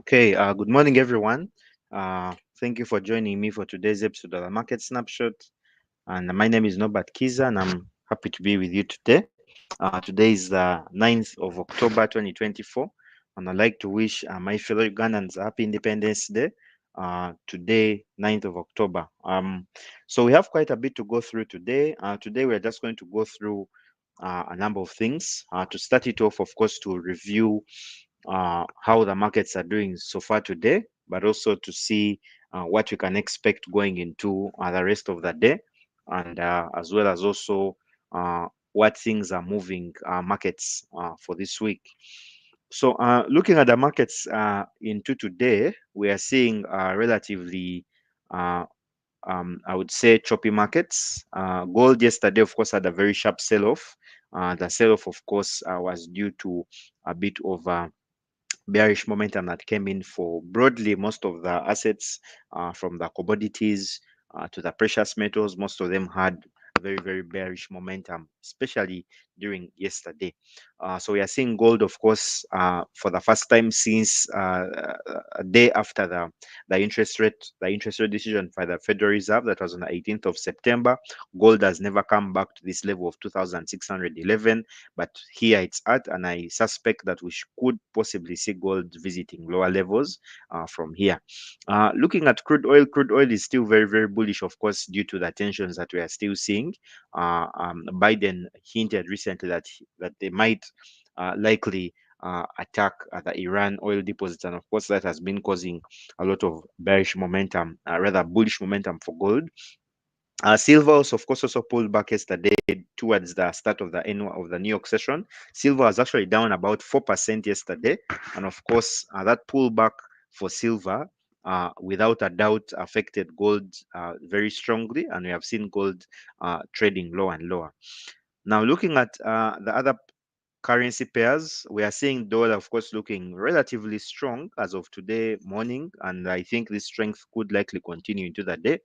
Okay, good morning, everyone. Thank you for joining me for today's episode of the Market Snapshot. And my name is Norbert Kiza, and I'm happy to be with you today. Today is the 9th of October 2024, and I'd like to wish my fellow Ugandans a happy Independence Day. Today, 9th of October. So we have quite a bit to go through today. Today, we're just going to go through a number of things. To start it off, of course, to review how the markets are doing so far today, but also to see what we can expect going into the rest of the day, and as well as also what things are moving markets for this week. So, looking at the markets into today, we are seeing relatively uh, I would say choppy markets. Gold yesterday, of course, had a very sharp sell-off. The sell-off, of course, was due to a bit of bearish momentum that came in for broadly most of the assets, from the commodities to the precious metals. Most of them had very, very bearish momentum, especially during yesterday. So we are seeing gold, of course, for the first time since a day after the interest rate decision by the Federal Reserve. That was on the 18th of September. Gold has never come back to this level of 2,611, but here it's at, and I suspect that we could possibly see gold visiting lower levels from here. Looking at crude oil is still very, very bullish, of course, due to the tensions that we are still seeing. Biden hinted recently that they might likely attack the Iran oil deposits, and of course, that has been causing a lot of bearish momentum, rather bullish momentum for gold. Silver also, of course, also pulled back yesterday towards the start of the New York session. Silver was actually down about 4% yesterday, and of course, that pullback for silver, without a doubt, affected gold very strongly, and we have seen gold trading lower and lower. Now, looking at the other currency pairs, we are seeing dollar, of course, looking relatively strong as of today morning, and I think this strength could likely continue into the day.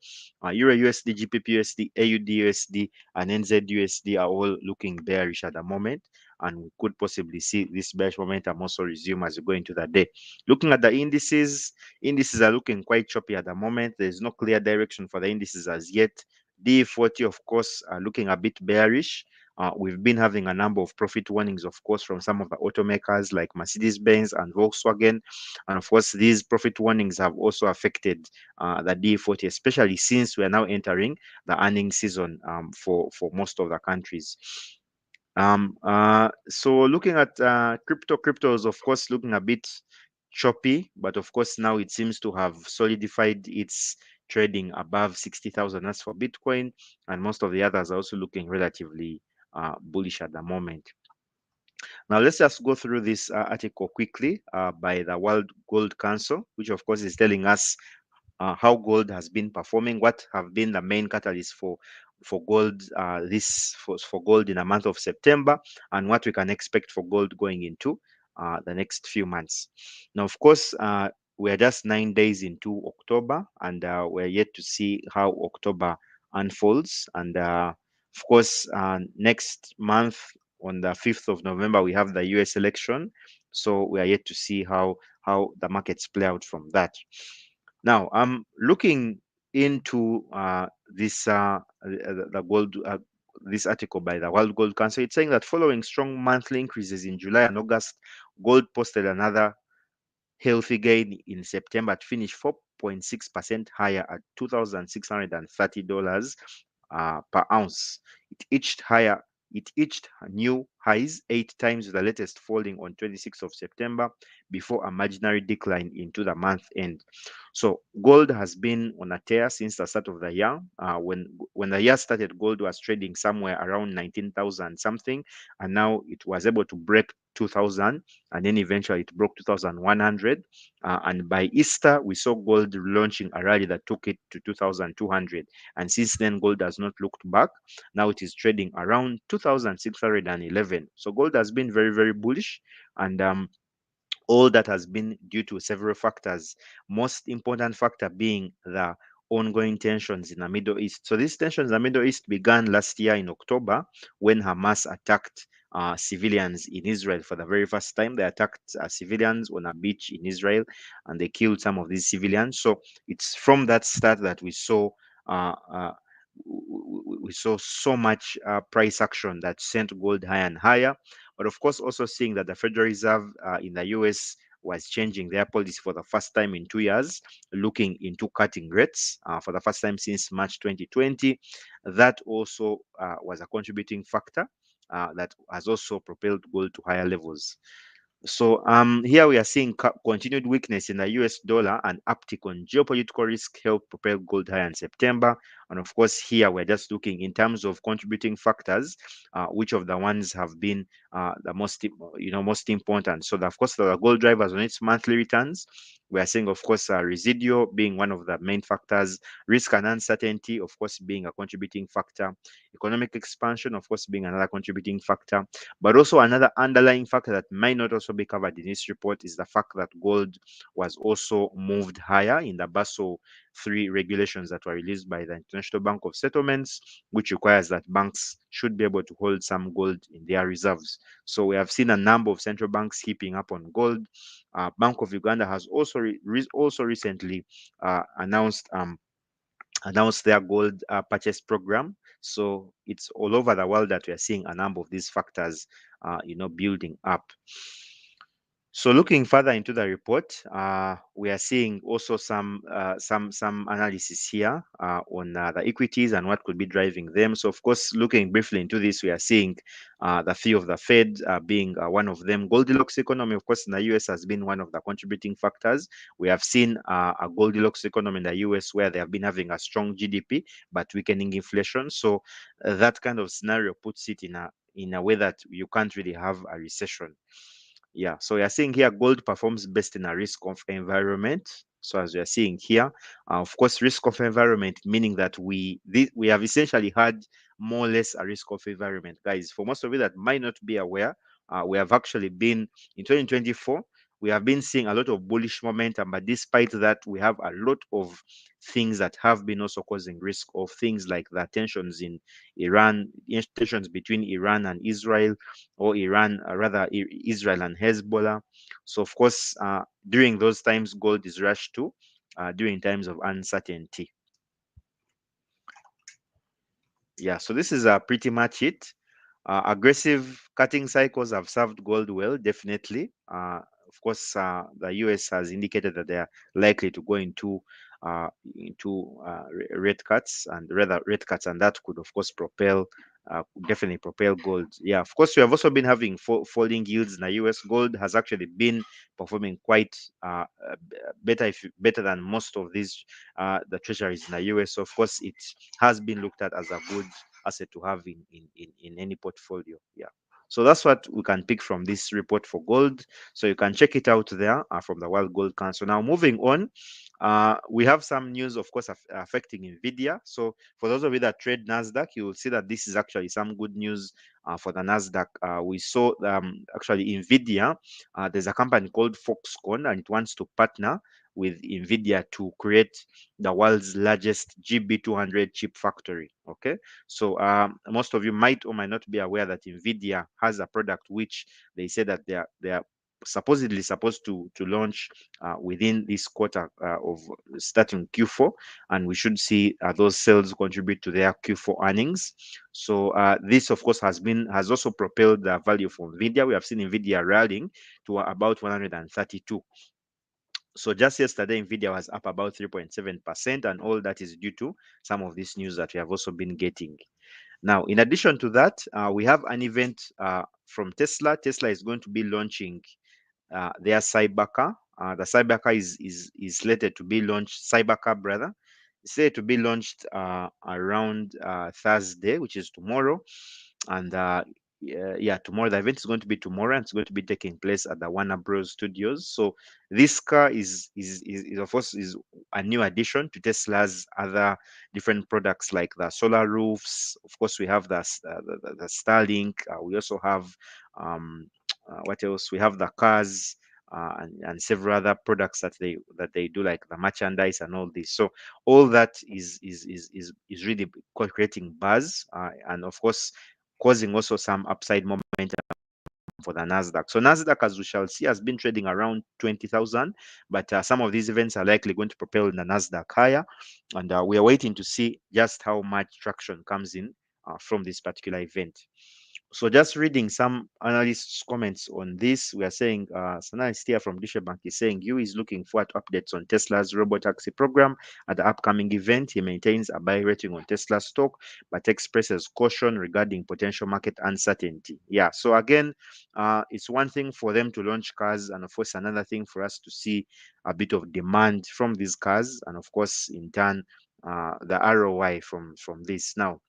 Euro USD, GBP USD, AUD USD, and NZ USD are all looking bearish at the moment, and we could possibly see this bearish momentum also resume as we go into the day. Looking at the indices are looking quite choppy at the moment. There's no clear direction for the indices as yet. D40, of course, are looking a bit bearish. We've been having a number of profit warnings, of course, from some of the automakers like Mercedes-Benz and Volkswagen. And of course, these profit warnings have also affected the D40, especially since we are now entering the earnings season for most of the countries. So looking at crypto is, of course, looking a bit choppy, but of course, now it seems to have solidified its trading above 60,000 as for Bitcoin, and most of the others are also looking relatively bullish at the moment. Now, let's just go through this article quickly by the World Gold Council, which of course is telling us how gold has been performing, what have been the main catalysts for gold for gold in the month of September, and what we can expect for gold going into the next few months. Now, of course, we are just 9 days into October, and we're yet to see how October unfolds. And of course, next month on the 5th of November, we have the US election. So we are yet to see how the markets play out from that. Now, I'm looking into the gold. This article by the World Gold Council. It's saying that following strong monthly increases in July and August, gold posted another healthy gain in September to finish 4.6% higher at $2,630 per ounce. It reached new highs 8 times, with the latest falling on 26th of September before a marginal decline into the month end. So gold has been on a tear since the start of the year. When the year started, gold was trading somewhere around 19,000 something, and now it was able to break 2,000, and then eventually it broke 2,100. And by Easter, we saw gold launching a rally that took it to 2,200. And since then, gold has not looked back. Now it is trading around 2,611. So gold has been very, very bullish, and all that has been due to several factors. Most important factor being the ongoing tensions in the Middle East. So these tensions in the Middle East began last year in October when Hamas attacked civilians in Israel for the very first time. They attacked civilians on a beach in Israel, and they killed some of these civilians. So it's from that start that uh, uh, we saw so much price action that sent gold higher and higher. But of course, also seeing that the Federal Reserve in the US was changing their policy for the first time in 2 years, looking into cutting rates for the first time since March 2020. That also was a contributing factor that has also propelled gold to higher levels. So here we are seeing continued weakness in the US dollar and uptick on geopolitical risk help propel gold higher in September. And of course, here we're just looking in terms of contributing factors, which of the ones have been the most important. So of course, the gold drivers on its monthly returns. We are seeing, of course, residual being one of the main factors, risk and uncertainty, of course, being a contributing factor, economic expansion, of course, being another contributing factor. But also another underlying factor that might not also be covered in this report is the fact that gold was also moved higher in the Basel III regulations that were released by the International Bank of Settlements, which requires that banks should be able to hold some gold in their reserves. So we have seen a number of central banks heaping up on gold. Bank of Uganda has also recently announced their gold purchase program. So it's all over the world that we are seeing a number of these factors, building up. So looking further into the report, we are seeing also some analysis here on the equities and what could be driving them. So of course, looking briefly into this, we are seeing the fee of the Fed being one of them. Goldilocks economy, of course, in the US has been one of the contributing factors. We have seen a Goldilocks economy in the US where they have been having a strong GDP but weakening inflation. So that kind of scenario puts it in a way that you can't really have a recession. Yeah, so we are seeing here gold performs best in a risk of environment. So as we are seeing here, of course, risk of environment, meaning that we have essentially had more or less a risk of environment. Guys, for most of you that might not be aware, we have actually been in 2024, we have been seeing a lot of bullish momentum, but despite that, we have a lot of things that have been also causing risk of things like the tensions in Iran, tensions between Iran and Israel, or Iran, rather Israel and Hezbollah. So of course, during those times, gold is rushed to during times of uncertainty. Yeah, so this is pretty much it. Aggressive cutting cycles have served gold well, definitely. Of course, the US has indicated that they are likely to go into rate cuts, and rather rate cuts, and that could, of course, definitely propel gold. Yeah, of course, we have also been having falling yields in the US. Gold has actually been performing quite better than most of these the treasuries in the US. So of course, it has been looked at as a good asset to have in any portfolio. Yeah. So that's what we can pick from this report for gold. So you can check it out there from the World Gold Council. Now, moving on, we have some news, of course, affecting Nvidia. So for those of you that trade Nasdaq, you will see that this is actually some good news for the Nasdaq. We saw actually Nvidia. There's a company called Foxconn, and it wants to partner with Nvidia to create the world's largest GB200 chip factory. Okay, so most of you might or might not be aware that Nvidia has a product which they say that they are supposedly supposed to launch within this quarter of starting Q4, and we should see those sales contribute to their Q4 earnings. So this, of course, has also propelled the value for Nvidia. We have seen Nvidia rallying to about 132. So just yesterday, Nvidia was up about 3.7%, and all that is due to some of this news that we have also been getting. Now, in addition to that, we have an event from Tesla. Tesla is going to be launching their Cybercar. The Cybercar is slated to be launched. Cybercar, brother, is slated to be launched around Thursday, which is tomorrow, and yeah, tomorrow the event is going to be tomorrow, and it's going to be taking place at the Warner Bros. Studios. So this car is of course is a new addition to Tesla's other different products like the solar roofs. Of course, we have the Starlink. We also have what else? We have the cars. And several other products that they do, like the merchandise and all this. So all that is really creating buzz, and of course causing also some upside momentum for the Nasdaq. So Nasdaq, as we shall see, has been trading around 20,000, but some of these events are likely going to propel the Nasdaq higher, and we are waiting to see just how much traction comes in from this particular event. So just reading some analysts' comments on this, we are saying, an analyst here from Deutsche Bank is saying you is looking forward to updates on Tesla's robotaxi program at the upcoming event. He maintains a buy rating on Tesla stock, but expresses caution regarding potential market uncertainty. Yeah, so again, it's one thing for them to launch cars, and of course, another thing for us to see a bit of demand from these cars, and of course, in turn, the ROI from this. Now,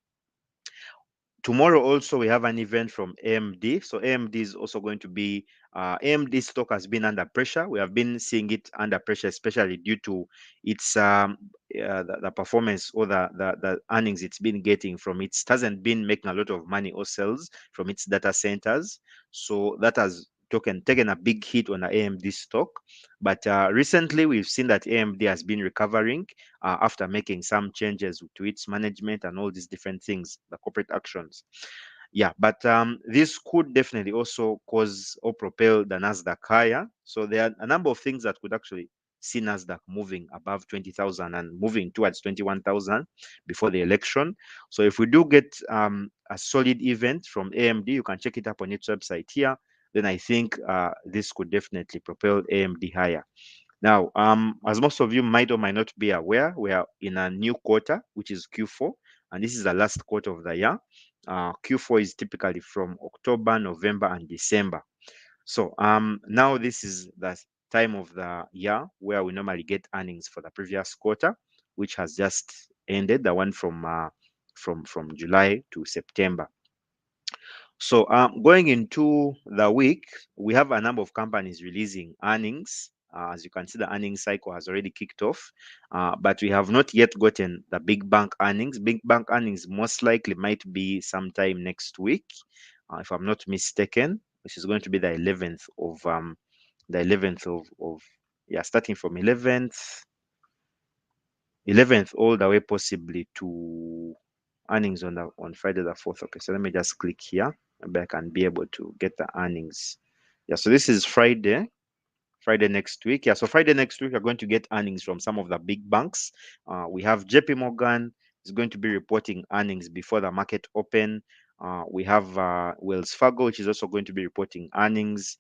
tomorrow also we have an event from AMD. So AMD is also going to be AMD stock has been under pressure. We have been seeing it under pressure, especially due to its the performance or the earnings it's been getting from it. It hasn't been making a lot of money or sales from its data centers. So that has taken a big hit on the AMD stock. But recently we've seen that AMD has been recovering after making some changes to its management and all these different things, the corporate actions. Yeah, but this could definitely also cause or propel the Nasdaq higher. So there are a number of things that could actually see Nasdaq moving above 20,000 and moving towards 21,000 before the election. So if we do get a solid event from AMD, you can check it up on its website here. Then I think this could definitely propel AMD higher. Now, as most of you might or might not be aware, we are in a new quarter, which is Q4, and this is the last quarter of the year. Q4 is typically from October, November, and December. So now this is the time of the year where we normally get earnings for the previous quarter, which has just ended, the one from July to September. So going into the week, we have a number of companies releasing earnings. As you can see, the earnings cycle has already kicked off, but we have not yet gotten the big bank earnings. Big bank earnings most likely might be sometime next week, if I'm not mistaken, which is going to be the 11th of yeah, starting from 11th all the way possibly to earnings on Friday the 4th. Okay, so let me just click here. Maybe I can be able to get the earnings. Yeah, so this is Friday next week. Yeah, so Friday next week, we're going to get earnings from some of the big banks. We have JP Morgan is going to be reporting earnings before the market open. We have Wells Fargo, which is also going to be reporting earnings.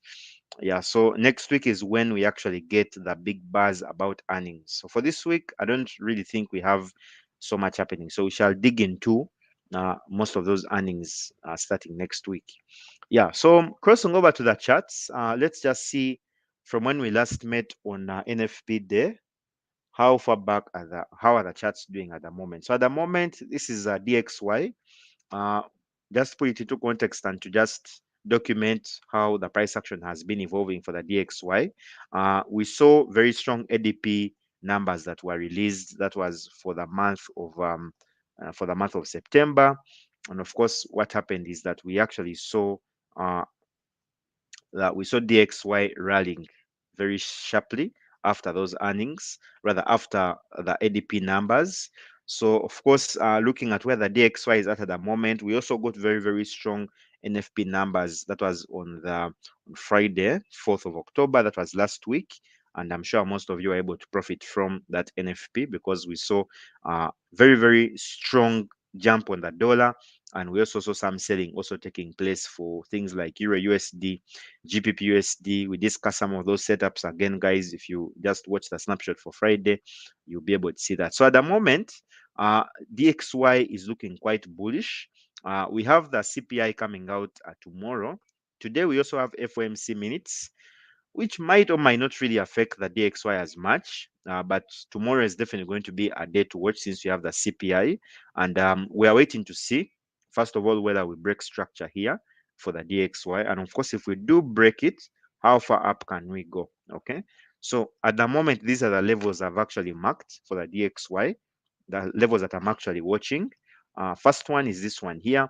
Yeah, so next week is when we actually get the big buzz about earnings. So for this week, I don't really think we have so much happening. So we shall dig into most of those earnings starting next week. Yeah, so crossing over to the charts, let's just see from when we last met on NFP day, how far back how are the charts doing at the moment? So at the moment, this is DXY. Uh, just put it into context and to just document how the price action has been evolving for the DXY. We saw very strong ADP numbers that were released. That was for the month of September. And of course, what happened is that we actually saw uh, DXY rallying very sharply after those earnings, rather after the ADP numbers. So, of course, looking at where the DXY is at the moment, we also got very, very strong NFP numbers. That was on Friday, 4th of October. That was last week. And I'm sure most of you are able to profit from that NFP because we saw very, very strong jump on the dollar. And we also saw some selling also taking place for things like Euro USD, GBP USD. We discussed some of those setups again, guys. If you just watch the snapshot for Friday, you'll be able to see that. So at the moment, DXY is looking quite bullish. We have the CPI coming out tomorrow. Today, we also have FOMC minutes, which might or might not really affect the DXY as much. But tomorrow is definitely going to be a day to watch since we have the CPI. And we are waiting to see, first of all, whether we break structure here for the DXY. And of course, if we do break it, how far up can we go? Okay. So at the moment, these are the levels I've actually marked for the DXY, the levels that I'm actually watching. First one is this one here,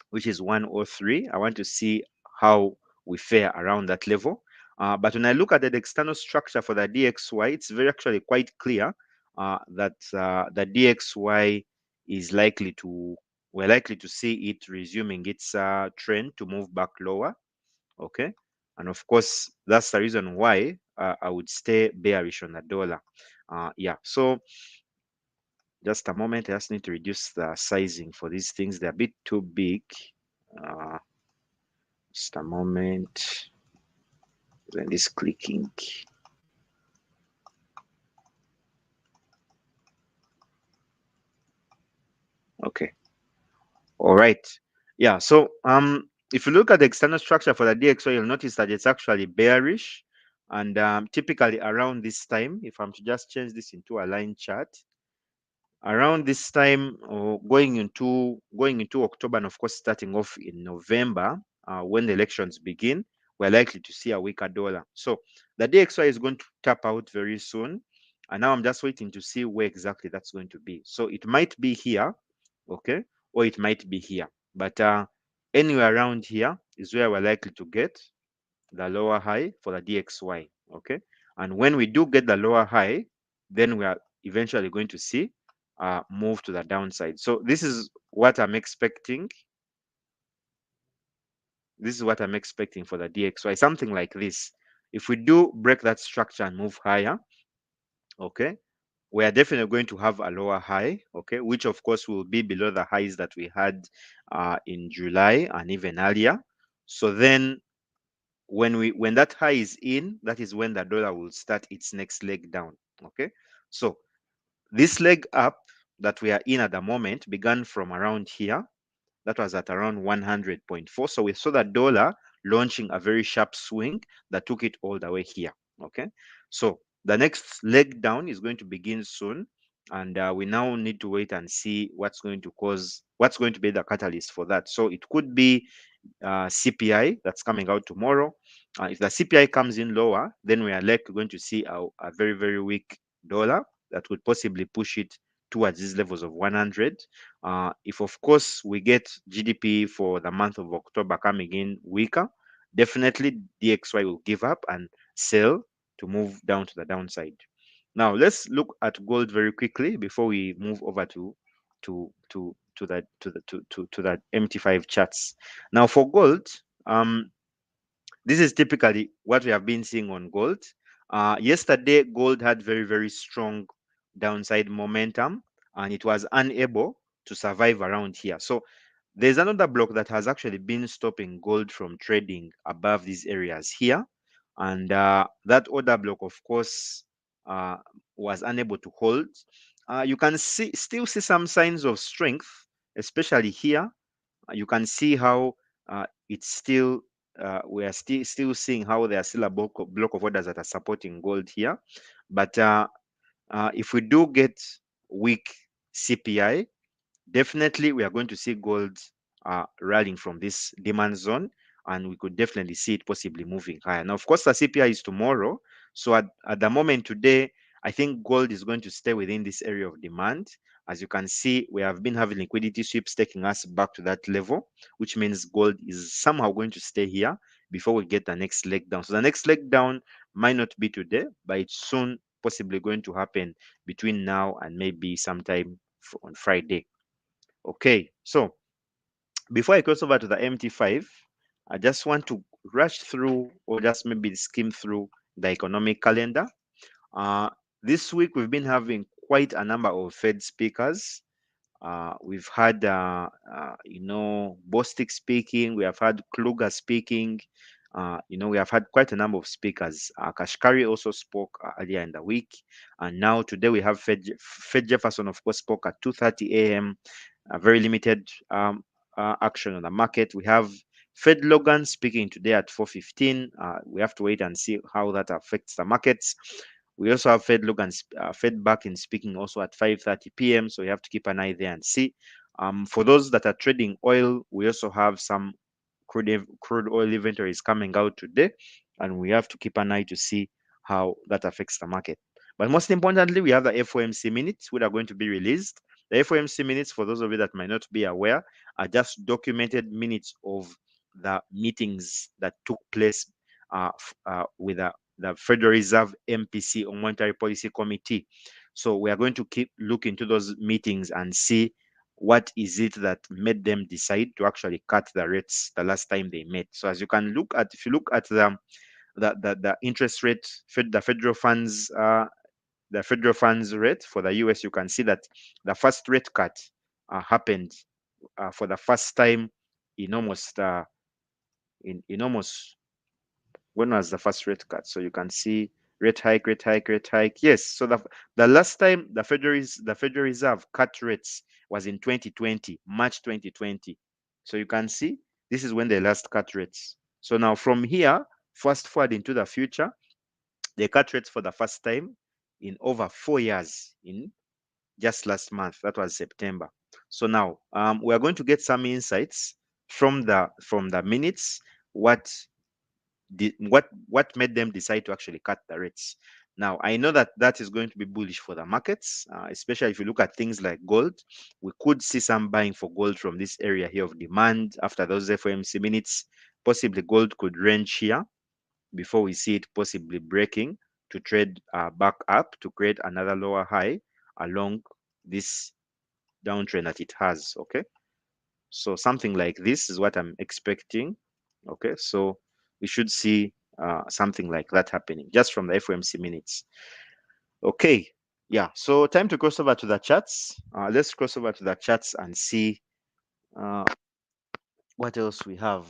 which is 103. I want to see how we fare around that level. But when I look at the external structure for the DXY, it's very actually quite clear that the DXY is likely to we're likely to see it resuming its trend to move back lower. Okay, and of course that's the reason why I would stay bearish on the dollar. Yeah, so just a moment, I just need to reduce the sizing for these things. They're a bit too big. uh, just a moment, then this clicking. Okay, all right. Yeah, so if you look at the external structure for the DXY, you'll notice that it's actually bearish. And typically around this time, if I'm to just change this into a line chart, around this time, or going into October, and of course starting off in November, when the elections begin, we're likely to see a weaker dollar. So the DXY is going to tap out very soon, and now I'm just waiting to see where exactly that's going to be. So it might be here, okay, or it might be here, but anywhere around here is where we're likely to get the lower high for the DXY. Okay, and when we do get the lower high, then we are eventually going to see move to the downside. So this is what I'm expecting. This is what I'm expecting for the DXY, something like this. If we do break that structure and move higher, okay, we are definitely going to have a lower high, okay, which of course will be below the highs that we had in July and even earlier. So then when that high is in, that is when the dollar will start its next leg down. Okay, so this leg up that we are in at the moment began from around here. That was at around 100.4. So we saw the dollar launching a very sharp swing that took it all the way here. Okay, so the next leg down is going to begin soon, and we now need to wait and see what's going to be the catalyst for that. So it could be CPI that's coming out tomorrow. If the CPI comes in lower, then we are likely going to see a very, very weak dollar that would possibly push it towards these levels of 100. If, of course, we get GDP for the month of October coming in weaker, definitely DXY will give up and sell to move down to the downside. Now, let's look at gold very quickly before we move over to that MT5 charts. Now, for gold, this is typically what we have been seeing on gold. Yesterday, gold had very, very strong downside momentum, and it was unable to survive around here. So there's another block that has actually been stopping gold from trading above these areas here. And that other block, of course, uh, was unable to hold. You can still see some signs of strength, especially here. You can see how it's still we are still seeing how there are still a block of orders that are supporting gold here. But if we do get weak CPI, definitely we are going to see gold rallying from this demand zone, and we could definitely see it possibly moving higher. Now, of course, the CPI is tomorrow, so at the moment today, I think gold is going to stay within this area of demand. As you can see, we have been having liquidity sweeps taking us back to that level, which means gold is somehow going to stay here before we get the next leg down. So the next leg down might not be today, but it's soon possibly going to happen between now and maybe sometime on Friday. Okay, so before I cross over to the MT5, I just want to rush through or just maybe skim through the economic calendar. Uh, this week, we've been having quite a number of Fed speakers. We've had, Bostic speaking, we have had Kluger speaking. We have had quite a number of speakers. Kashkari also spoke earlier in the week. And now today we have Fed Jefferson, of course, spoke at 2:30 a.m. Very limited action on the market. We have Fed Logan speaking today at 4:15. We have to wait and see how that affects the markets. We also have Fed Logan, Fed Bakken speaking also at 5:30 p.m. So you have to keep an eye there and see. For those that are trading oil, we also have some crude oil inventories coming out today, and we have to keep an eye to see how that affects the market. But most importantly, we have the FOMC minutes, which are going to be released. The FOMC minutes, for those of you that might not be aware, are just documented minutes of the meetings that took place with the Federal Reserve MPC or Monetary Policy Committee. So we are going to keep looking into those meetings and see what is it that made them decide to actually cut the rates the last time they met. So as you can look at, if you look at the interest rate, the federal funds rate for the US, you can see that the first rate cut happened for the first time in almost in almost, when was the first rate cut? So you can see rate hike, rate hike, rate hike. Yes. So the last time the Federal Reserve cut rates was in 2020, March 2020. So you can see this is when they last cut rates. So now from here, fast forward into the future, they cut rates for the first time in over 4 years in just last month. That was September. So now we are going to get some insights from the minutes. What made them decide to actually cut the rates? Now, I know that that is going to be bullish for the markets, especially if you look at things like gold. We could see some buying for gold from this area here of demand after those FOMC minutes. Possibly gold could range here before we see it possibly breaking to trade back up to create another lower high along this downtrend that it has. Okay, so something like this is what I'm expecting. Okay, so we should see something like that happening just from the FOMC minutes. Okay, yeah, so time to cross over to the charts. Let's cross over to the charts and see uh, what else we have.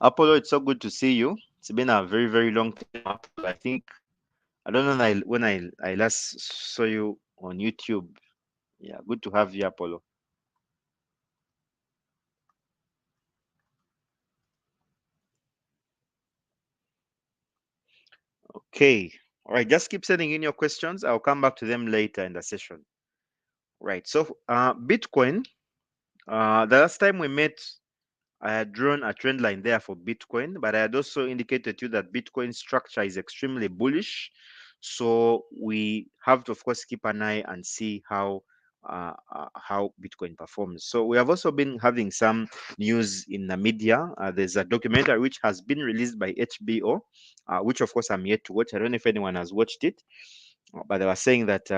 Apollo, it's so good to see you. It's been a very, very long time, Apollo. I think, I don't know when I last saw you on YouTube. Yeah, good to have you, Apollo. Okay. All right. Just keep sending in your questions. I'll come back to them later in the session. Right. So, Bitcoin, the last time we met, I had drawn a trend line there for Bitcoin, but I had also indicated to you that Bitcoin structure is extremely bullish. So we have to, of course, keep an eye and see how Bitcoin performs. So we have also been having some news in the media. There's a documentary which has been released by HBO, which of course I'm yet to watch. I don't know if anyone has watched it, but they were saying that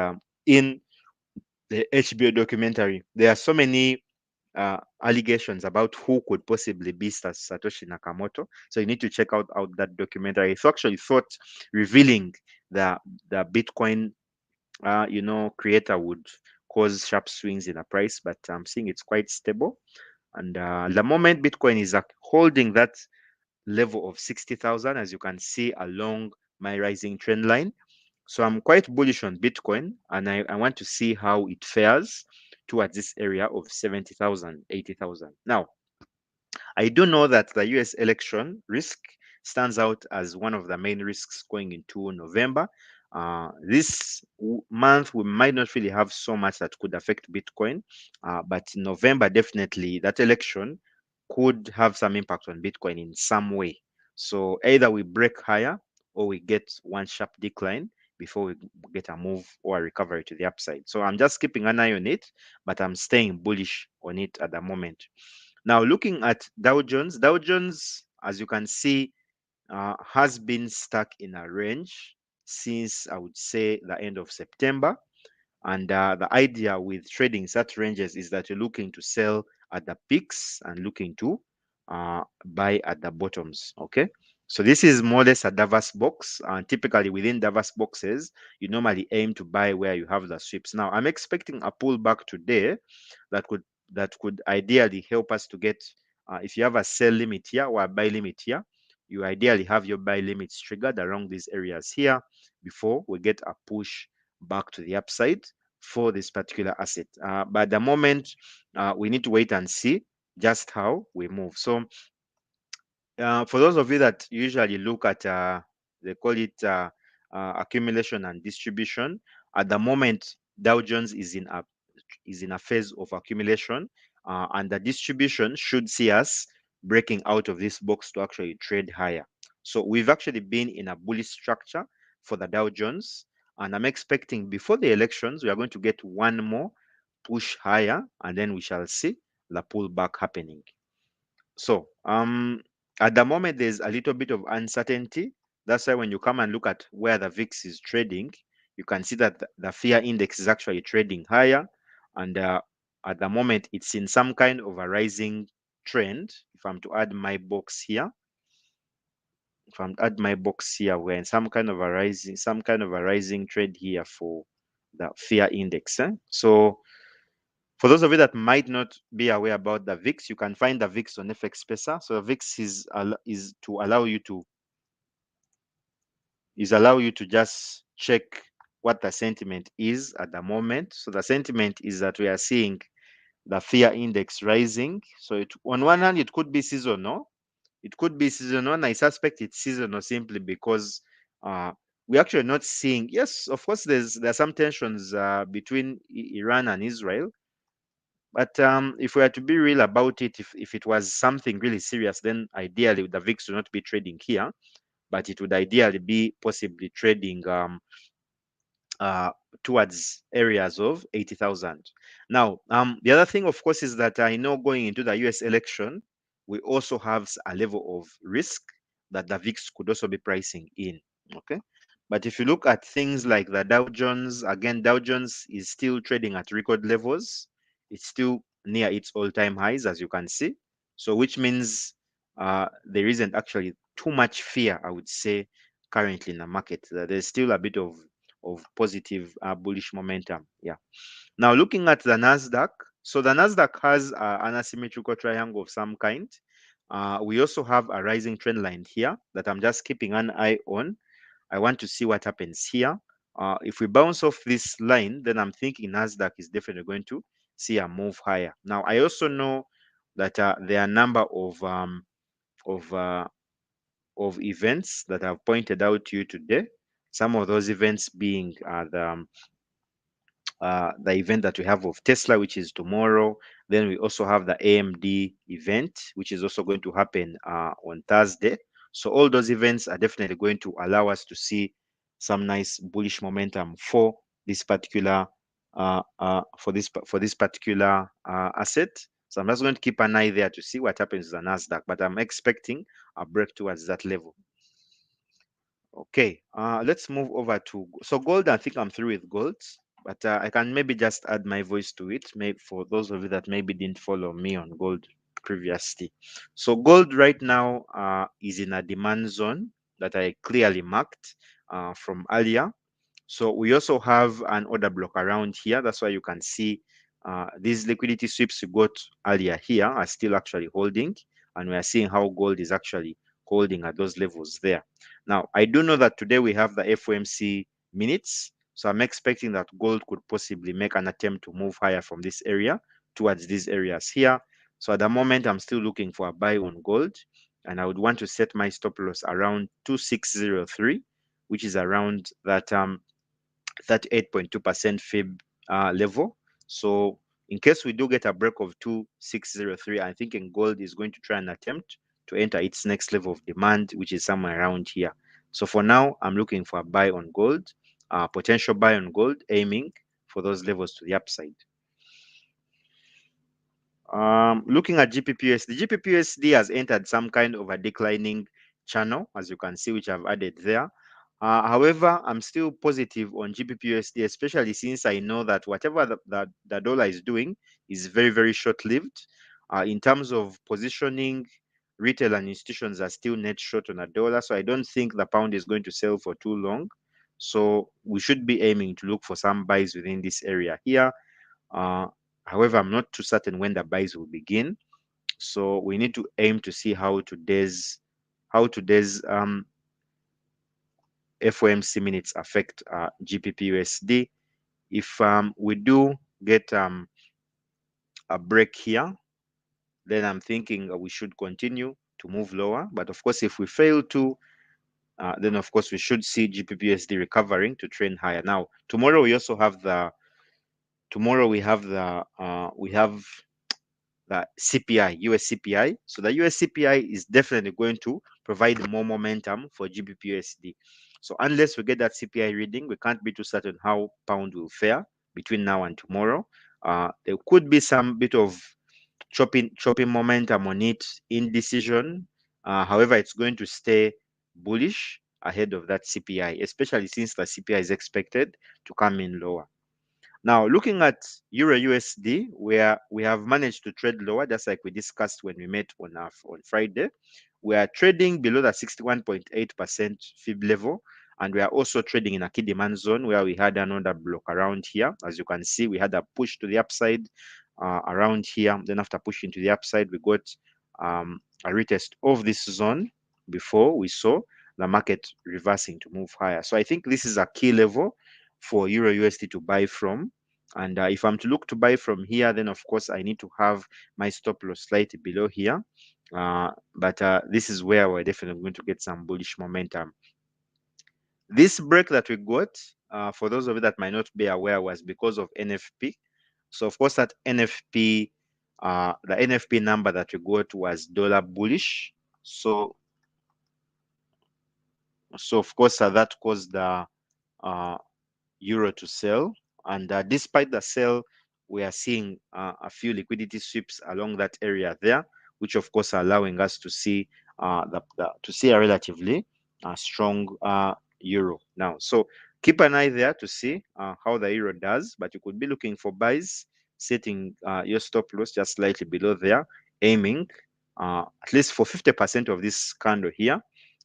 in the HBO documentary, there are so many allegations about who could possibly be Satoshi Nakamoto. So you need to check out that documentary. It's actually thought revealing the Bitcoin creator would cause sharp swings in the price, but I'm seeing it's quite stable. And the moment Bitcoin is holding that level of 60,000, as you can see along my rising trend line. So I'm quite bullish on Bitcoin, and I want to see how it fares towards this area of 70,000, 80,000. Now, I do know that the US election risk stands out as one of the main risks going into November. This month, we might not really have so much that could affect Bitcoin, but in November, definitely that election could have some impact on Bitcoin in some way. So either we break higher or we get one sharp decline before we get a move or a recovery to the upside. So I'm just keeping an eye on it, but I'm staying bullish on it at the moment. Now, looking at Dow Jones, as you can see, has been stuck in a range since I would say the end of September. And the idea with trading such ranges is that you're looking to sell at the peaks and looking to buy at the bottoms. Okay. So this is more or less a Davos box. And typically within Davos boxes, you normally aim to buy where you have the sweeps. Now, I'm expecting a pullback today that could ideally help us to get, if you have a sell limit here or a buy limit here, you ideally have your buy limits triggered around these areas here before we get a push back to the upside for this particular asset. But at the moment, we need to wait and see just how we move. So for those of you that usually look at, they call it accumulation and distribution. At the moment, Dow Jones is in a phase of accumulation, and the distribution should see us breaking out of this box to actually trade higher. So we've actually been in a bullish structure for the Dow Jones, and I'm expecting before the elections we are going to get one more push higher, and then we shall see the pullback happening. So at the moment there's a little bit of uncertainty That's why when you come and look at where the VIX is trading, you can see that the fear index is actually trading higher, and at the moment it's in some kind of a rising trend. If I'm to add my box here, we're in some kind of a rising trend here for the fear index. So for those of you that might not be aware about the VIX, you can find the VIX on FX Spacer. So the VIX is to allow you to just check what the sentiment is at the moment. So the sentiment is that we are seeing the fear index rising. So on one hand, it could be seasonal. It could be seasonal, and I suspect it's seasonal simply because we're actually not seeing. Yes, of course, there are some tensions between Iran and Israel. But if we are to be real about it, if it was something really serious, then ideally the VIX would not be trading here, but it would ideally be possibly trading uh, towards areas of 80,000. Now, the other thing, of course, is that I know going into the US election, we also have a level of risk that the VIX could also be pricing in. Okay. But if you look at things like the Dow Jones, again, Dow Jones is still trading at record levels. It's still near its all-time highs, as you can see. So, which means there isn't actually too much fear, I would say, currently in the market. There's still a bit of positive bullish momentum. Yeah. Now looking at the Nasdaq, so the Nasdaq has an asymmetrical triangle of some kind. We also have a rising trend line here that I'm just keeping an eye on. I want to see what happens here. If we bounce off this line, then I'm thinking Nasdaq is definitely going to see a move higher. Now I also know that there are a number of uh, of events that I've pointed out to you today. Some of those events being the event that we have of Tesla, which is tomorrow. Then we also have the AMD event, which is also going to happen on Thursday. So all those events are definitely going to allow us to see some nice bullish momentum for this particular asset. So I'm just going to keep an eye there to see what happens with the Nasdaq, but I'm expecting a break towards that level. Okay, let's move over to gold. I think I'm through with gold, but I can maybe just add my voice to it. Maybe for those of you that maybe didn't follow me on gold previously. So gold right now is in a demand zone that I clearly marked from earlier. So we also have an order block around here. That's why you can see these liquidity sweeps we got earlier here are still actually holding, and we are seeing how gold is actually holding at those levels there. Now, I do know that today we have the FOMC minutes, so I'm expecting that gold could possibly make an attempt to move higher from this area towards these areas here. So at the moment, I'm still looking for a buy on gold, and I would want to set my stop loss around 2603, which is around that 38.2% fib level. So in case we do get a break of 2603, I think gold is going to try and attempt to enter its next level of demand, which is somewhere around here. So for now, I'm looking for a buy on gold, potential buy on gold, aiming for those levels to the upside. Looking at GPPUSD, GPPUSD has entered some kind of a declining channel, as you can see, which I've added there. However, I'm still positive on GPPUSD, especially since I know that whatever the dollar is doing is very, very short-lived. In terms of positioning, retail and institutions are still net short on a dollar, so I don't think the pound is going to sell for too long. So we should be aiming to look for some buys within this area here. Uh, However, I'm not too certain when the buys will begin. So we need to aim to see how today's FOMC minutes affect GPPUSD. If we do get a break here, then I'm thinking we should continue to move lower. But of course, if we fail to, then of course we should see GPPUSD recovering to trend higher. Now, tomorrow we also have the CPI, US CPI. So the US CPI is definitely going to provide more momentum for GBPUSD. So unless we get that CPI reading, we can't be too certain how pound will fare between now and tomorrow. There could be some bit of chopping momentum on it, indecision. However, it's going to stay bullish ahead of that CPI, especially since the CPI is expected to come in lower. Now, looking at Euro USD, where we have managed to trade lower, just like we discussed when we met on Friday. We are trading below the 61.8% fib level, and we are also trading in a key demand zone where we had another block around here. As you can see, we had a push to the upside around here. Then after pushing to the upside, we got a retest of this zone before we saw the market reversing to move higher. So I think this is a key level for Euro USD to buy from. And if I'm to look to buy from here, then of course I need to have my stop loss slightly below here. But this is where we're definitely going to get some bullish momentum. This break that we got, for those of you that might not be aware, was because of NFP. So of course that NFP, the NFP number that we got was dollar bullish. So of course that caused the euro to sell, and despite the sell, we are seeing a few liquidity sweeps along that area there, which of course are allowing us to see a relatively strong euro now. So keep an eye there to see how the euro does, but you could be looking for buys, setting your stop loss just slightly below there, aiming at least for 50% of this candle here,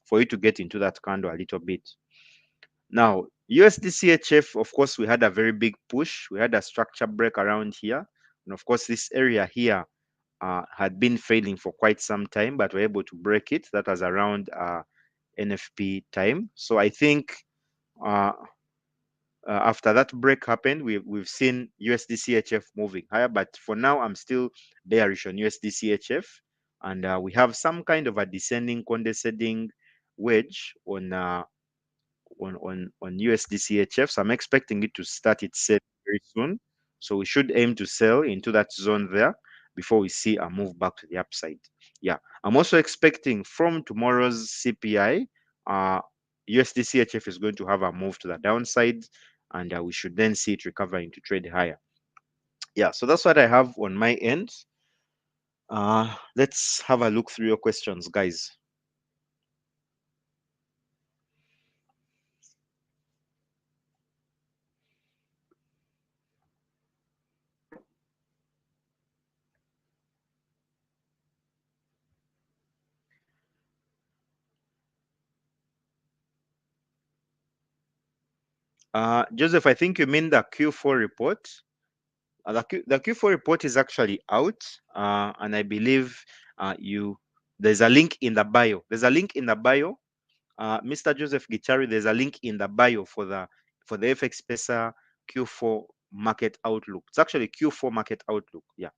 for you to get into that candle a little bit. Now, USD CHF, of course, we had a very big push. We had a structure break around here. And of course, this area here had been failing for quite some time, but we're able to break it. That was around NFP time. So I think after that break happened, we've seen USD CHF moving higher. But for now, I'm still bearish on USD CHF. And we have some kind of a descending, condescending wedge on USD CHF. So I'm expecting it to start its sell very soon. So we should aim to sell into that zone there before we see a move back to the upside. Yeah, I'm also expecting from tomorrow's CPI, USD CHF is going to have a move to the downside, and we should then see it recovering to trade higher. Yeah, so that's what I have on my end. Let's have a look through your questions, guys. Joseph, I think you mean the Q4 report. The Q4 report is actually out, and I believe there's a link in the bio. There's a link in the bio, Mr. Joseph Gichari. There's a link in the bio for the FX Pesa Q4 market outlook. It's actually Q4 market outlook, yeah,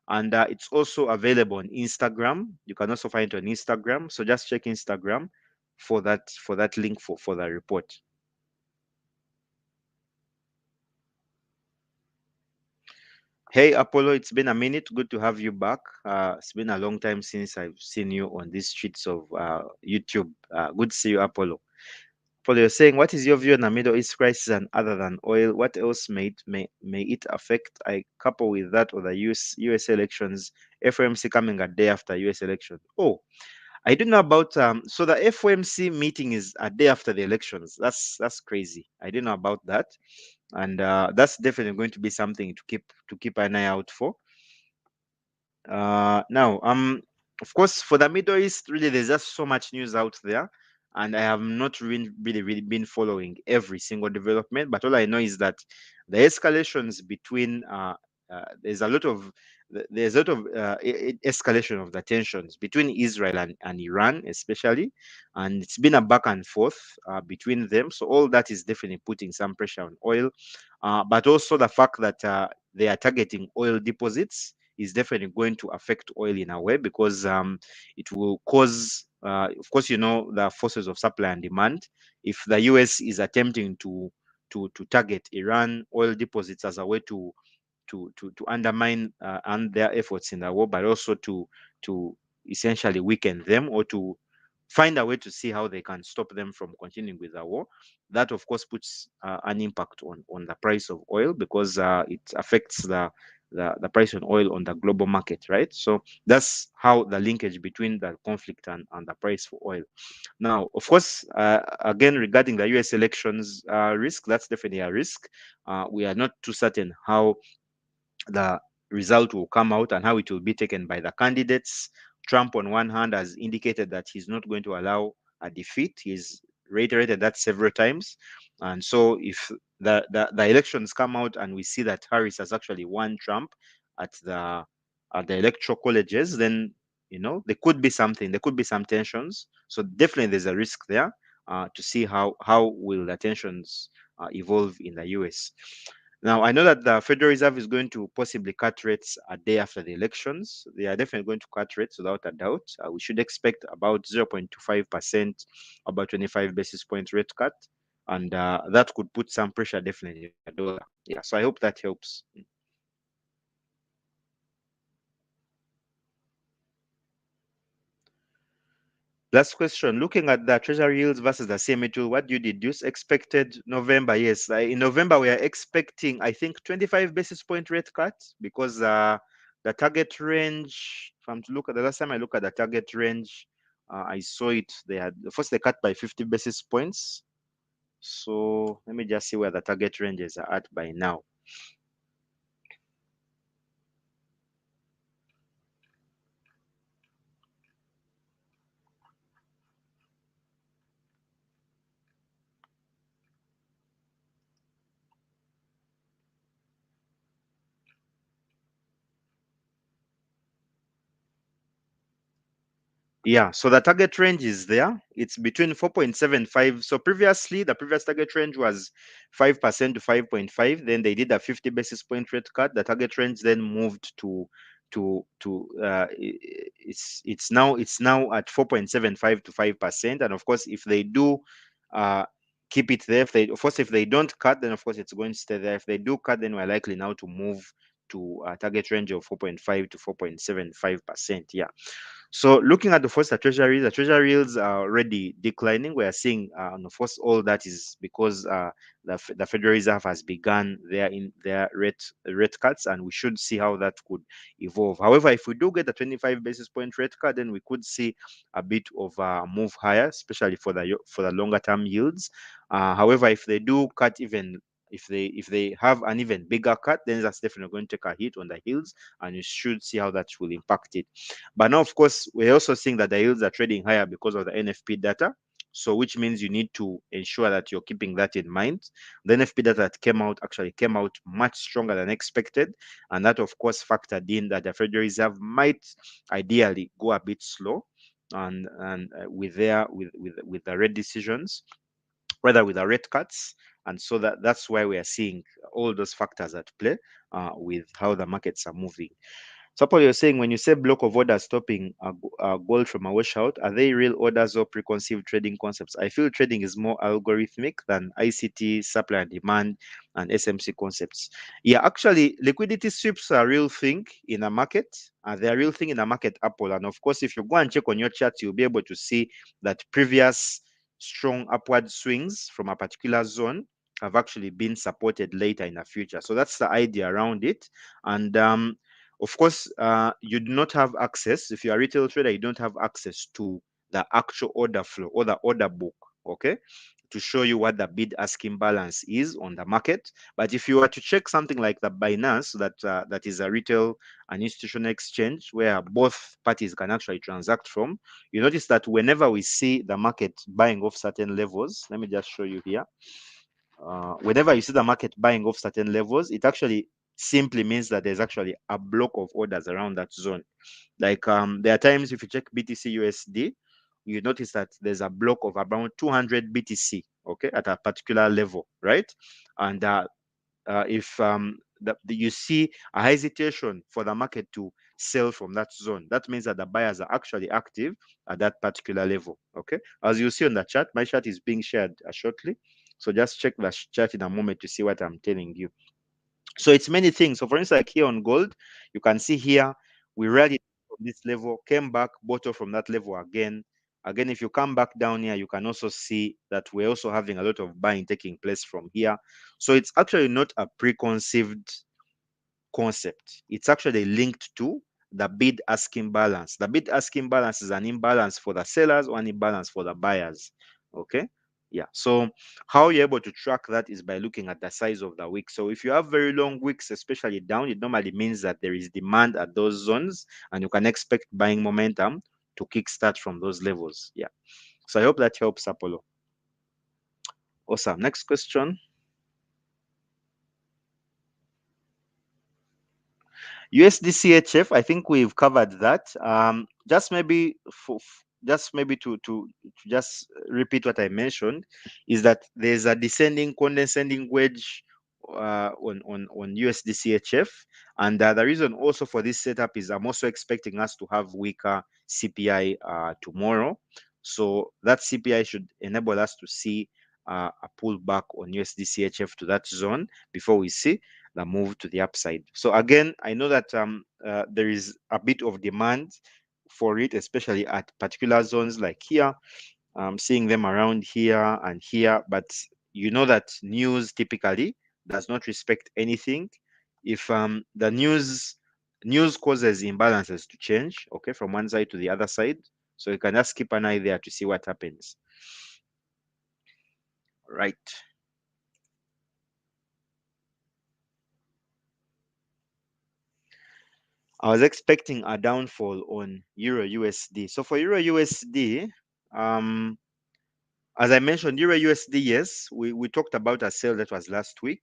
and it's also available on Instagram. You can also find it on Instagram. So just check Instagram for that link for the report. Hey Apollo, it's been a minute. Good to have you back. It's been a long time since I've seen you on these streets of YouTube. Good to see you, Apollo. Apollo, you're saying, what is your view on the Middle East crisis, and other than oil, what else may it affect? I couple with that or the US elections, FOMC coming a day after US election. Oh, I don't know about so the FOMC meeting is a day after the elections. That's crazy. I didn't know about that, and that's definitely going to be something to keep an eye out for. Now, of course, for the Middle East, really, there's just so much news out there, and I have not really been following every single development. But all I know is that the escalations between there's a lot of escalation of the tensions between Israel and Iran, especially, and it's been a back and forth between them. So all that is definitely putting some pressure on oil, but also the fact that they are targeting oil deposits is definitely going to affect oil in a way, because it will cause, of course, the forces of supply and demand. If the US is attempting to target Iran oil deposits as a way to undermine and their efforts in the war, but also to essentially weaken them, or to find a way to see how they can stop them from continuing with the war. That, of course, puts an impact on the price of oil, because it affects the price on oil on the global market, right? So that's how the linkage between the conflict and the price for oil. Now, of course, again, regarding the US elections risk, that's definitely a risk. We are not too certain how the result will come out and how it will be taken by the candidates. Trump, on one hand, has indicated that he's not going to allow a defeat. He's reiterated that several times. And so, if the elections come out and we see that Harris has actually won Trump at the electoral colleges, then there could be something. There could be some tensions. So definitely, there's a risk there to see how will the tensions evolve in the US. Now, I know that the Federal Reserve is going to possibly cut rates a day after the elections. They are definitely going to cut rates without a doubt. We should expect about 0.25%, about 25 basis point rate cut. And that could put some pressure definitely on the dollar. Yeah, so I hope that helps. Last question. Looking at the treasury yields versus the CME tool, what do you deduce? Expected November? Yes, in November we are expecting, I think, 25 basis point rate cut because the target range. From to look at the last time I look at the target range, I saw it. They cut by 50 basis points. So let me just see where the target ranges are at by now. Yeah, so the target range is there. It's between 4.75. So previously, the previous target range was 5% to 5.5. Then they did a 50 basis point rate cut. The target range then moved it's now at 4.75 to 5%. And of course, if they do keep it there, if they don't cut, then of course it's going to stay there. If they do cut, then we're likely now to move to a target range of 4.5 to 4.75%. Yeah. So looking at the treasury yields are already declining. We are seeing, of course, all that is because the Federal Reserve has begun their rate cuts, and we should see how that could evolve. However, if we do get a 25 basis point rate cut, then we could see a bit of a move higher, especially for the longer term yields. However, if they do cut even if they have an even bigger cut, then that's definitely going to take a hit on the yields, and you should see how that will impact it. But now, of course, we're also seeing that the yields are trading higher because of the NFP data. So, which means you need to ensure that you're keeping that in mind. The NFP data that actually came out much stronger than expected. And that, of course, factored in that the Federal Reserve might ideally go a bit slow and with the rate decisions, rather with the rate cuts. And so that's why we are seeing all those factors at play with how the markets are moving. So, Paul, you're saying when you say block of orders stopping gold from a washout, are they real orders or preconceived trading concepts? I feel trading is more algorithmic than ICT, supply and demand, and SMC concepts. Yeah, actually, liquidity sweeps are a real thing in a market. They're a real thing in a market, Apple. And of course, if you go and check on your charts, you'll be able to see that previous strong upward swings from a particular zone have actually been supported later in the future. So that's the idea around it. And of course, you do not have access. If you're a retail trader, you don't have access to the actual order flow or the order book, okay, to show you what the bid asking balance is on the market. But if you were to check something like the Binance, that is a retail and institutional exchange where both parties can actually transact from, you notice that whenever we see the market buying off certain levels, let me just show you here. Whenever you see the market buying off certain levels, it actually simply means that there's actually a block of orders around that zone. Like there are times if you check BTC USD, you notice that there's a block of around 200 BTC, okay, at a particular level, right? And if you see a hesitation for the market to sell from that zone, that means that the buyers are actually active at that particular level. Okay, as you see on the chart, my chart is being shared shortly, so just check the chart in a moment to see what I'm telling you. So it's many things. So for instance, like here on gold, you can see here we rallied from this level, came back, bottom from that level again. Again, if you come back down here, you can also see that we're also having a lot of buying taking place from here. So it's actually not a preconceived concept. It's actually linked to the bid asking balance. The bid asking balance is an imbalance for the sellers or an imbalance for the buyers. Okay. Yeah. So how you're able to track that is by looking at the size of the wick. So if you have very long wicks, especially down, it normally means that there is demand at those zones and you can expect buying momentum to kickstart from those levels. Yeah. So I hope that helps, Apollo. Awesome. Next question. USD I think we've covered that. Just maybe just maybe to just repeat what I mentioned is that there's a descending condescending wedge on USD and the reason also for this setup is I'm also expecting us to have weaker CPI tomorrow. So that CPI should enable us to see a pullback on USD to that zone before we see the move to the upside. So again, I know that there is a bit of demand for it, especially at particular zones like here. I'm seeing them around here and here, but you know that news typically does not respect anything. If the news causes imbalances to change, okay, from one side to the other side, so you can just keep an eye there to see what happens. Right. I was expecting a downfall on Euro USD. So for Euro USD, um, as I mentioned, Euro USD, yes, we talked about a sale that was last week.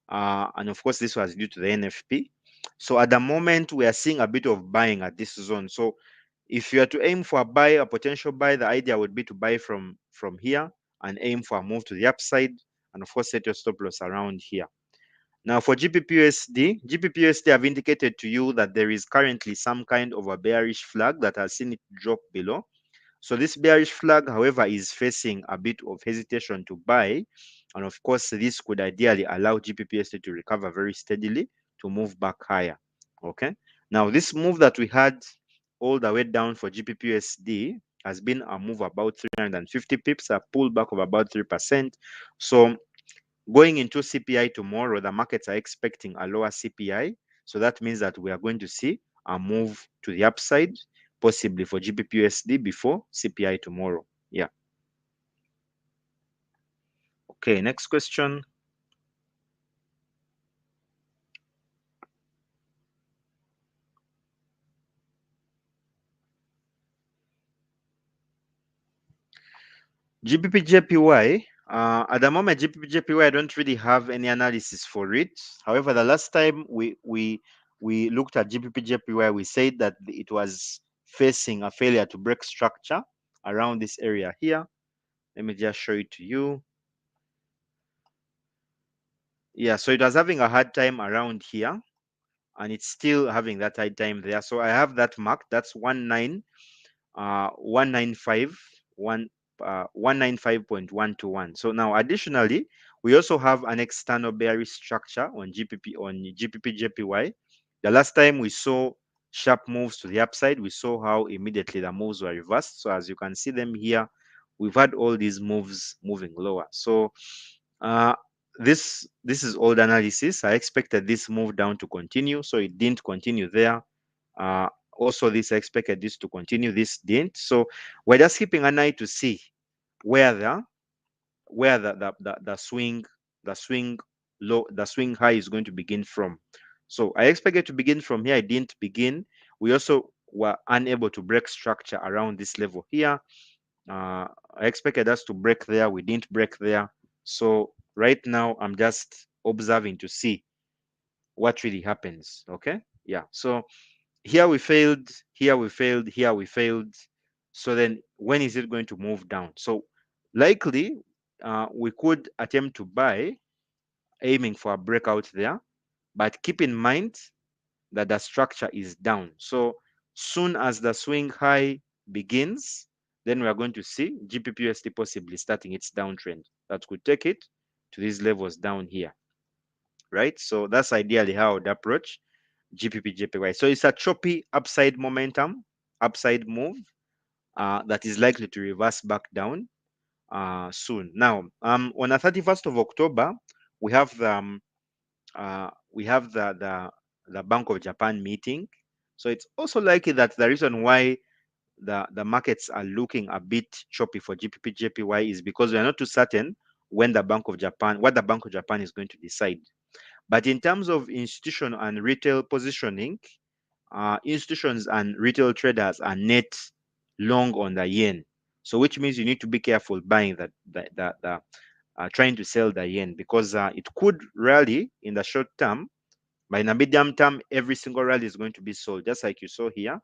And of course, this was due to the NFP. So at the moment, we are seeing a bit of buying at this zone. So if you are to aim for a buy, a potential buy, the idea would be to buy from here and aim for a move to the upside. And of course, set your stop loss around here. Now for GBP/USD, I've indicated to you that there is currently some kind of a bearish flag that has seen it drop below. So this bearish flag, however, is facing a bit of hesitation to buy. And of course, this could ideally allow GBP/USD to recover very steadily to move back higher. Okay. Now this move that we had all the way down for GBP/USD has been a move about 350 pips, a pullback of about 3%. So going into CPI tomorrow, the markets are expecting a lower CPI. So that means that we are going to see a move to the upside, possibly for GBP/USD before CPI tomorrow. Yeah. Okay, next question. GBP/JPY. At the moment, GBP/JPY, I don't really have any analysis for it. However, the last time we looked at GBP/JPY, we said that it was facing a failure to break structure around this area here. Let me just show it to you. Yeah, so it was having a hard time around here, and it's still having that hard time there. So I have that marked. That's 195 195.121. So now additionally, we also have an external bearish structure on GBP/JPY. The last time we saw sharp moves to the upside, we saw how immediately the moves were reversed. So as you can see them here, we've had all these moves moving lower. So uh, this is old analysis. I expected this move down to continue, so it didn't continue there. Also, this I expected this to continue. This didn't. So we're just keeping an eye to see where the swing low, the swing high is going to begin from. So I expected to begin from here. It didn't begin. We also were unable to break structure around this level here. I expected us to break there. We didn't break there. So right now, I'm just observing to see what really happens. Okay. Yeah. So here we failed, here we failed, here we failed. So then when is it going to move down? So likely we could attempt to buy, aiming for a breakout there, but keep in mind that the structure is down. So soon as the swing high begins, then we are going to see GBP/USD possibly starting its downtrend. That could take it to these levels down here, right? So that's ideally how I would approach GBP/JPY. So it's a choppy upside momentum, upside move that is likely to reverse back down soon. Now, on the 31st of October, we have the the Bank of Japan meeting. So it's also likely that the reason why the markets are looking a bit choppy for GPP JPY is because we are not too certain when the Bank of Japan, what the Bank of Japan is going to decide. But in terms of institutional and retail positioning, institutions and retail traders are net long on the yen. So which means you need to be careful buying the trying to sell the yen, because it could rally in the short term, but in the medium term, every single rally is going to be sold, just like you saw here.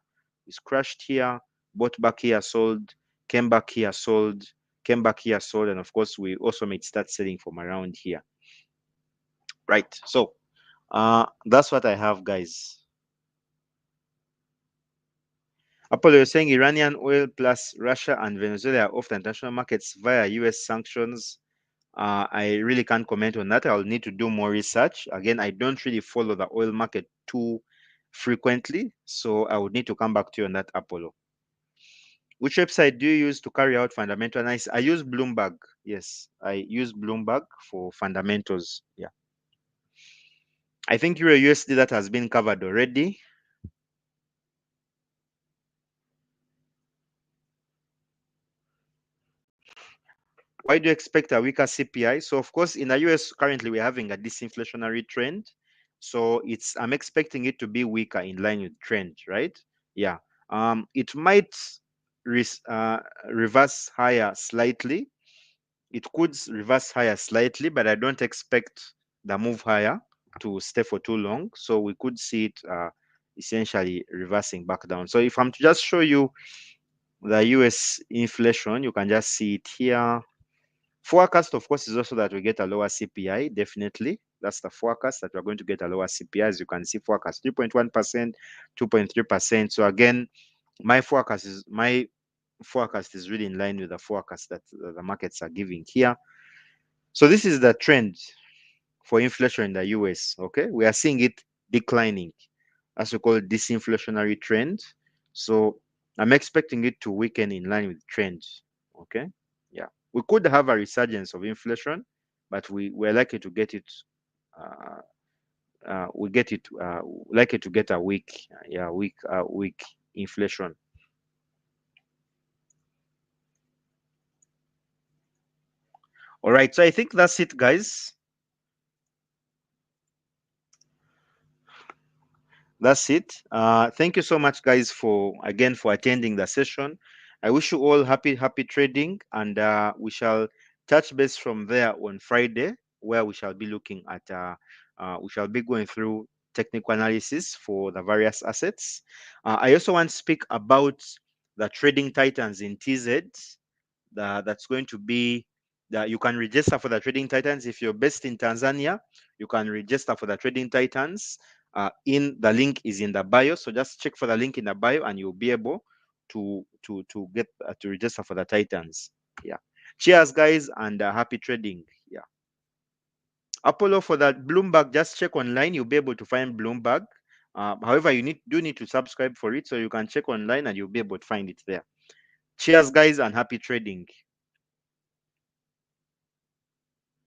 It's crashed here, bought back here, sold, came back here, sold, came back here, sold, and of course, we also might start selling from around here. Right. So that's what I have, guys. Apollo, you're saying Iranian oil plus Russia and Venezuela are off the international markets via US sanctions. I really can't comment on that. I'll need to do more research. Again, I don't really follow the oil market too frequently, so I would need to come back to you on that, Apollo. Which website do you use to carry out fundamental analysis? I use Bloomberg. Yes, I use Bloomberg for fundamentals. Yeah. I think Euro USD that has been covered already. Why do you expect a weaker CPI? So of course, in the US currently we're having a disinflationary trend. So I'm expecting it to be weaker in line with trend, right? Yeah. It might reverse higher slightly. It could reverse higher slightly, but I don't expect the move higher to stay for too long. So we could see it essentially reversing back down. So if I'm to just show you the US inflation, you can just see it here. Forecast, of course, is also that we get a lower CPI, definitely. That's the forecast, that we're going to get a lower CPI. As you can see, forecast 3.1%, 2.3%. So again, my forecast is really in line with the forecast that the markets are giving here. So this is the trend for inflation in the US. Okay, we are seeing it declining, as we call it, disinflationary trend. So I'm expecting it to weaken in line with trends. Okay, yeah, we could have a resurgence of inflation, but we're likely to get it. Likely to get a weak inflation. All right, so I think that's it, guys. That's it. Thank you so much, guys, for attending the session. I wish you all happy trading, and we shall touch base from there on Friday, where we shall be looking at we shall be going through technical analysis for the various assets. I also want to speak about the trading titans in TZ. That's going to be that you can register for the trading titans. If you're based in Tanzania, you can register for the trading titans. In the link is in the bio, so just check for the link in the bio and you'll be able to get to register for the titans. Yeah, cheers, guys, and happy trading. Yeah, Apollo, for that Bloomberg, just check online, you'll be able to find Bloomberg. However, you need to subscribe for it, so you can check online and you'll be able to find it there. Cheers, guys, and happy trading.